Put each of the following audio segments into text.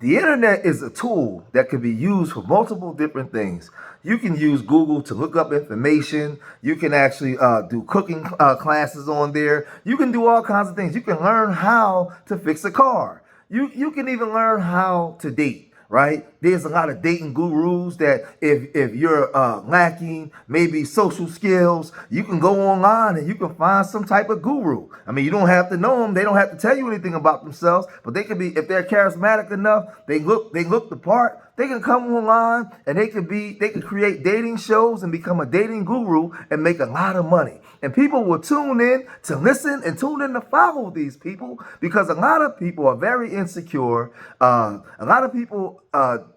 The internet is a tool that can be used for multiple different things. You can use Google to look up information. You can actually do cooking classes on there. You can do all kinds of things. You can learn how to fix a car. You can even learn how to date. Right? There's a lot of dating gurus that if you're lacking maybe social skills, you can go online and you can find some type of guru. I mean, you don't have to know them. They don't have to tell you anything about themselves, but they can be, if they're charismatic enough, they look the part. They can come online and they can create dating shows and become a dating guru and make a lot of money. And people will tune in to listen and tune in to follow these people because a lot of people are very insecure. A lot of people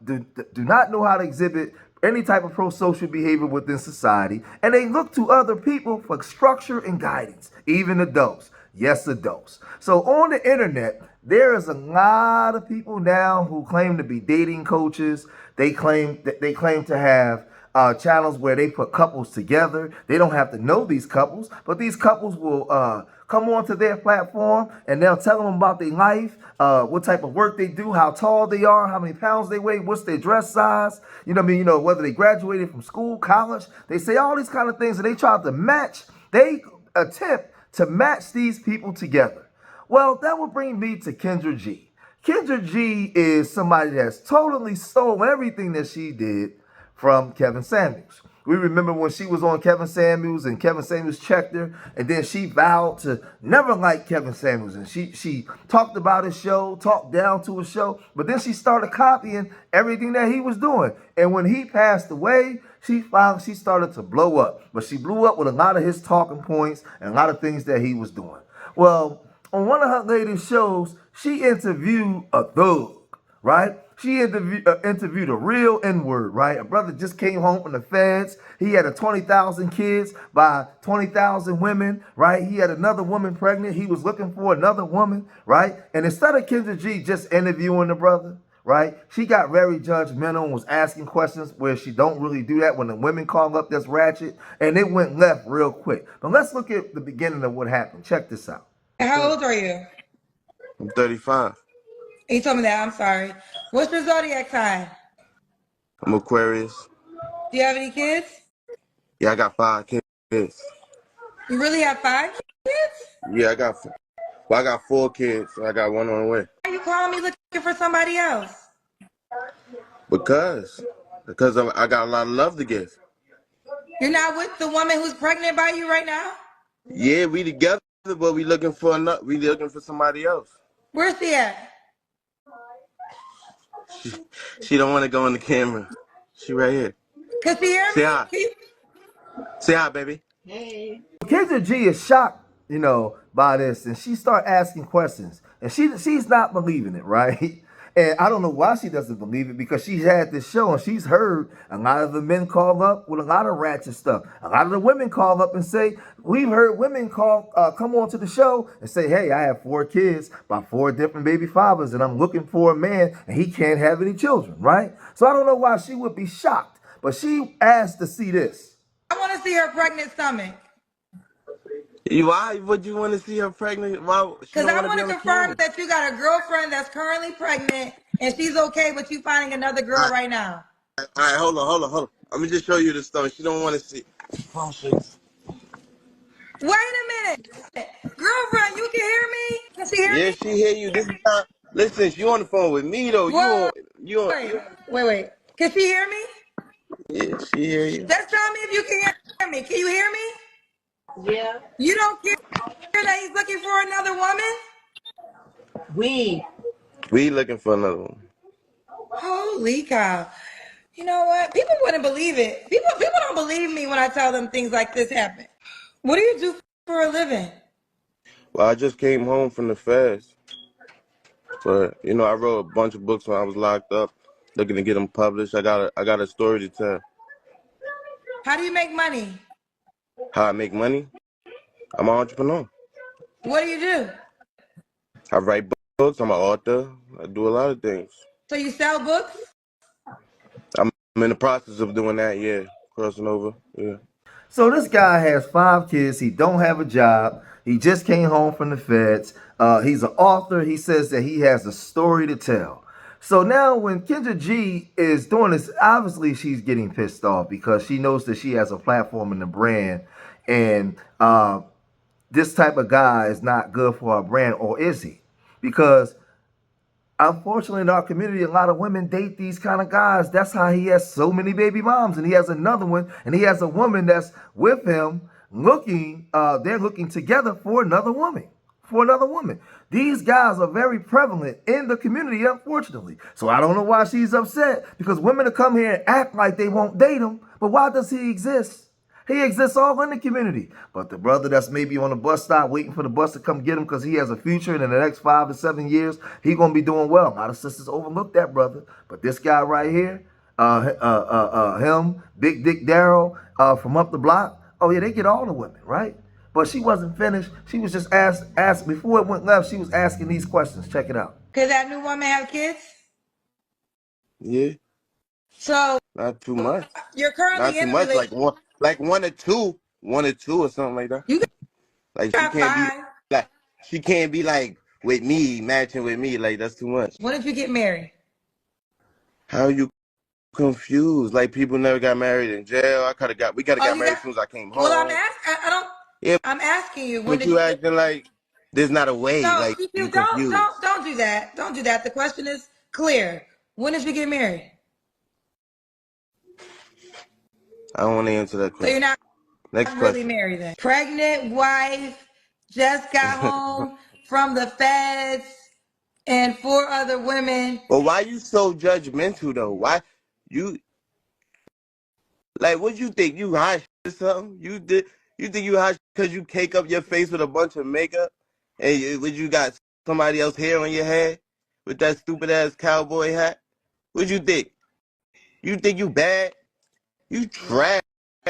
do not know how to exhibit any type of pro-social behavior within society, and they look to other people for structure and guidance, even adults. Yes, adults. So on the internet, there is a lot of people now who claim to be dating coaches. They claim to have channels where they put couples together. They don't have to know these couples, but these couples will come onto their platform and they'll tell them about their life, what type of work they do, how tall they are, how many pounds they weigh, what's their dress size. You know what I mean? You know, whether they graduated from school, college. They say all these kind of things, and they try to match. They attempt to match these people together. Well, that would bring me to Kendra G. Kendra G is somebody that's totally stole everything that she did from Kevin Samuels. We remember when she was on Kevin Samuels and Kevin Samuels checked her, and then she vowed to never like Kevin Samuels. And she talked about his show, talked down to his show, but then she started copying everything that he was doing. And when he passed away, she started to blow up. But she blew up with a lot of his talking points and a lot of things that he was doing. Well, on one of her latest shows, she interviewed a thug, right? She interviewed a real N-word, right? A brother just came home from the feds. He had a 20,000 kids by 20,000 women, right? He had another woman pregnant. He was looking for another woman, right? And instead of Kendra G just interviewing the brother, right? She got very judgmental and was asking questions where she don't really do that when the women call up that's ratchet. And it went left real quick. But let's look at the beginning of what happened. Check this out. How old are you? I'm 35. You told me that. I'm sorry. What's your zodiac sign? I'm Aquarius. Do you have any kids? Yeah, I got 5 kids. You really have 5 kids? Yeah, I got 4 kids. I got one on the way. Why are you calling me looking for somebody else? Because, I got a lot of love to give. You're not with the woman who's pregnant by you right now? Yeah, we together, but we looking for another. We looking for somebody else. Where's she at? She, she don't want to go in the camera. She right here. Can she hear Say me? hi. Say hi, baby. Kendra G is shocked, by this, and she start asking questions, and she's not believing it, right? And I don't know why she doesn't believe it because she's had this show and she's heard a lot of the men call up with a lot of ratchet stuff. A lot of the women call up and say, we've heard women come on to the show and say, hey, I have 4 kids by 4 different baby fathers, and I'm looking for a man and he can't have any children, right? So I don't know why she would be shocked, but she asked to see this. I want to see her pregnant stomach. Why would you want to see her pregnant? Why she Because don't I want to want be to on the confirm camera? that you got a girlfriend that's currently pregnant and she's okay with you finding another girl right now. All right, hold on. Let me just show you the stomach. She don't want to see. Oh, shit. Wait a minute. Girlfriend, you can hear me? Can she hear Yeah, me? she hear you. This is not. Listen, you on the phone with me though. Wait, You. wait. Can she hear me? Yeah, she hear you. Just tell me if you can hear me. Can you hear me? You don't care that he's looking for another woman? We. We looking for another one. Holy cow. You know what? People wouldn't believe it. People don't believe me when I tell them things like this happen. What do you do for a living? Well, I just came home from the fast, but I wrote a bunch of books when I was locked up, looking to get them published. I got a story to tell. How do you make money? How I make money? I'm an entrepreneur. What do you do? I write books. I'm an author. I do a lot of things. So you sell books? I'm in the process of doing that. Yeah, crossing over. Yeah. So this guy has 5 kids. He don't have a job. He just came home from the feds. He's an author. He says that he has a story to tell. So now when Kendra G is doing this, obviously she's getting pissed off because she knows that she has a platform in the brand, and this type of guy is not good for our brand, or is he? Because unfortunately in our community, a lot of women date these kind of guys. That's how he has so many baby moms, and he has another one, and he has a woman that's with him looking. They're looking together for another woman. For another woman. These guys are very prevalent in the community, unfortunately. So I don't know why she's upset, because women will come here and act like they won't date him. But why does he exist? He exists all in the community. But the brother that's maybe on the bus stop waiting for the bus to come get him because he has a future, and in the next 5 to 7 years, he going to be doing well. A lot of sisters overlook that brother. But this guy right here, him, Big Dick Daryl from up the block, oh yeah, they get all the women, right? But she wasn't finished. She was just asked before it went left, she was asking these questions. Check it out. Could that new woman have kids? Yeah, So not too much. you're Not currently too in a much. relationship. Like one or two or something like that. You Like she got can't be 5. like she can't be like with me, matching with me. Like that's too much. When did you get married? How you confused? Like people never got married in jail. We could have Oh, got you married got. as soon as I came Well, home. I don't. Yeah, I'm asking you. When but did you you get? acting like there's not a way. No, Like you CQ, confused. don't do that. Don't do that. The question is clear. When did you get married? I don't want to answer that So you're question. not Next really question. married then. Pregnant wife, just got home from the feds, and 4 other women. But why you so judgmental though? Why you like what you think you hot or something? You think you hot because you cake up your face with a bunch of makeup and you got somebody else hair on your head with that stupid ass cowboy hat? What you think? You think you bad? You trash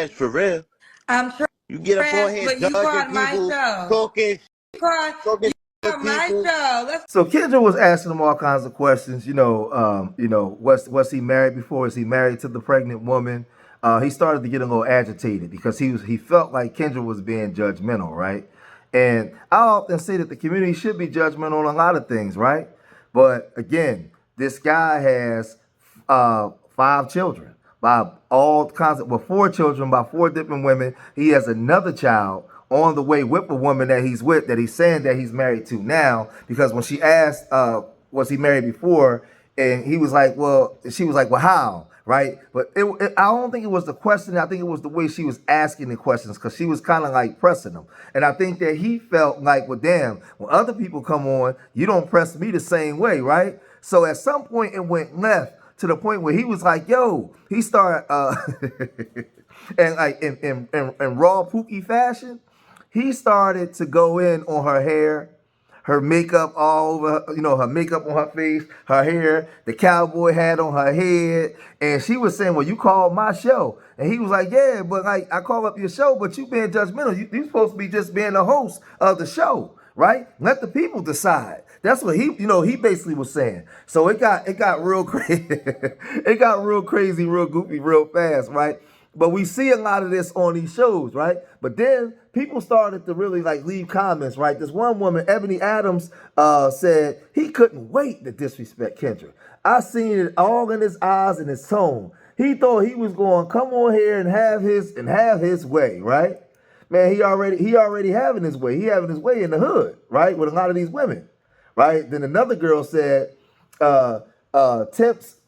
for real. I'm You get up on trash, here but you judging called my people, show. talking You talking to called my people. show. Let's. So Kendra was asking him all kinds of questions. Was he married before? Is he married to the pregnant woman? He started to get a little agitated because he felt like Kendra was being judgmental, right? And I often say that the community should be judgmental on a lot of things, right? But again, this guy has 5 children by all kinds of, well, 4 children by 4 different women. He has another child on the way with a woman that he's with, that he's saying that he's married to now. Because when she asked, was he married before? And he was like, well, she was like, well, how? Right? But I don't think it was the question. I think it was the way she was asking the questions, because she was kind of like pressing him. And I think that he felt like, well, damn, when other people come on, you don't press me the same way, right? So at some point it went left to the point where he was like, yo, he started, and like in raw Pookie fashion, he started to go in on her hair, her makeup all over, her makeup on her face, her hair, the cowboy hat on her head. And she was saying, well, you called my show. And he was like, yeah, but like I call up your show, but you being judgmental. You're supposed to be just being the host of the show, right? Let the people decide. That's what he basically was saying. So it got real crazy. It got real crazy, real goofy, real fast, right? But we see a lot of this on these shows, right? But then people started to really like leave comments, right? This one woman, Ebony Adams, said he couldn't wait to disrespect Kendra. I seen it all in his eyes and his tone. He thought he was going to come on here and have his way, right? Man, he already having his way. He having his way in the hood, right? With a lot of these women, right? Then another girl said,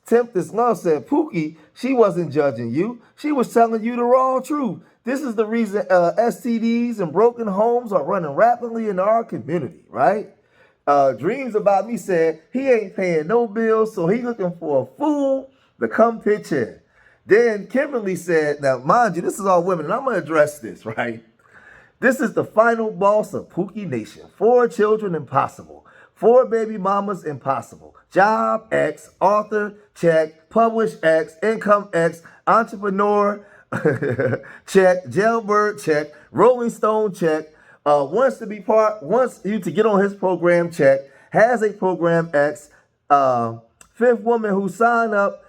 Temp this love said, Pookie, she wasn't judging you. She was telling you the raw truth. This is the reason STDs and broken homes are running rapidly in our community, right? Dreams About Me said he ain't paying no bills, so he looking for a fool to come pitch in. Then Kimberly said, now mind you, this is all women, and I'm gonna address this, right? This is the final boss of Pookie Nation. 4 children impossible. 4 baby mamas impossible. Job X, author check, publish X, income X, entrepreneur check, jailbird check, Rolling Stone check. Wants you to get on his program check. Has a program X. Fifth woman who signed up.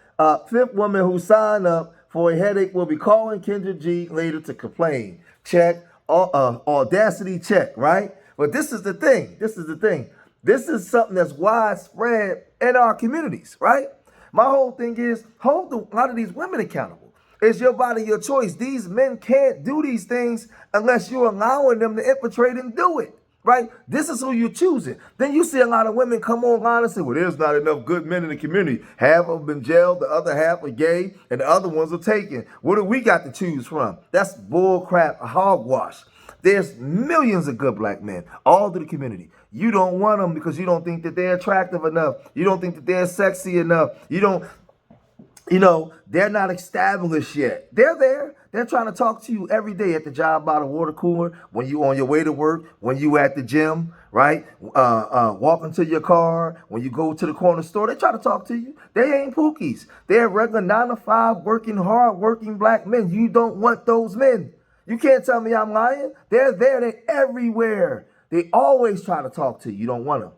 For a headache will be calling Kendra G later to complain. Check. Audacity check, right? But this is the thing. This is something that's widespread in our communities, right? My whole thing is hold a lot of these women accountable. It's your body, your choice. These men can't do these things unless you're allowing them to infiltrate and do it. Right? This is who you're choosing. Then you see a lot of women come online and say, well, there's not enough good men in the community. Half of them been jailed, the other half are gay, and the other ones are taken. What do we got to choose from? That's bull crap, hogwash. There's millions of good black men all through the community. You don't want them because you don't think that they're attractive enough. You don't think that they're sexy enough. They're not established yet. They're there. They're trying to talk to you every day at the job by the water cooler, when you on your way to work, when you at the gym, right? Walking to your car, when you go to the corner store, they try to talk to you. They ain't pookies. They're regular 9 to 5 working, hard working black men. You don't want those men. You can't tell me I'm lying. They're there. They're everywhere. They always try to talk to you. You don't want them.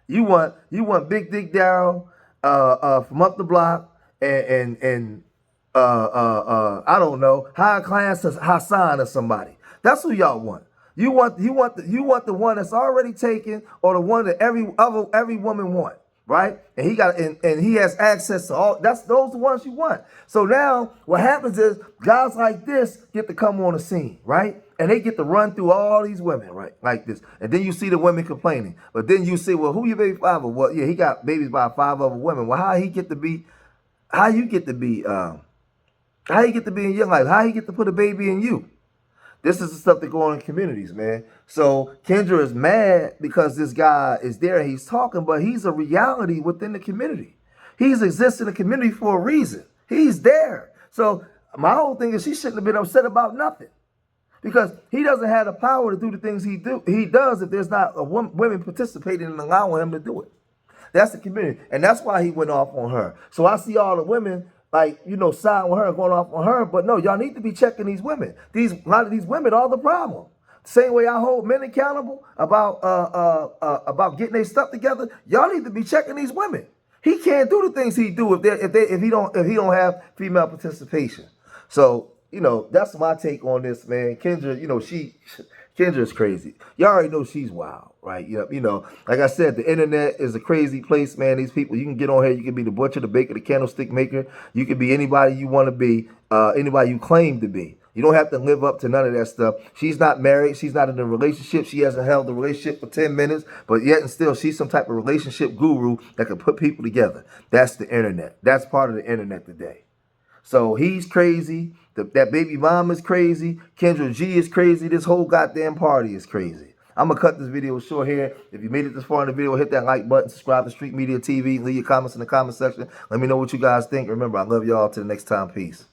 You want Big Dick Darrell from up the block and I don't know, high class Hassan or somebody. That's who y'all want. You want the one that's already taken, or the one that every woman want, right? And he has access to all. Those the ones you want. So now what happens is guys like this get to come on the scene, right? And they get to run through all these women, right, like this. And then you see the women complaining. But then you say, well, who your baby father? Well, yeah, he got babies by 5 other women. Well, how you get to be in your life? How you get to put a baby in you? This is the stuff that go on in communities, man. So Kendra is mad because this guy is there and he's talking, but he's a reality within the community. He's exists in the community for a reason. He's there. So my whole thing is she shouldn't have been upset about nothing, because he doesn't have the power to do the things he does if there's not women participating and allowing him to do it. That's the community. And that's why he went off on her. So I see all the women, siding with her, going off on her. But no, y'all need to be checking these women. A lot of these women are the problem. Same way I hold men accountable about getting their stuff together. Y'all need to be checking these women. He can't do the things he do if he don't have female participation. So that's my take on this, man. Kendra, Kendra's crazy. You already know she's wild, right? Like I said, the internet is a crazy place, man. These people, you can get on here, you can be the butcher, the baker, the candlestick maker. You can be anybody you want to be, anybody you claim to be. You don't have to live up to none of that stuff. She's not married. She's not in a relationship. She hasn't held a relationship for 10 minutes, but yet and still, she's some type of relationship guru that can put people together. That's the internet. That's part of the internet today. So he's crazy. That baby mom is crazy. Kendra G is crazy. This whole goddamn party is crazy. I'm going to cut this video short here. If you made it this far in the video, hit that like button, subscribe to Street Media TV, leave your comments in the comment section. Let me know what you guys think. Remember, I love y'all. Till the next time. Peace.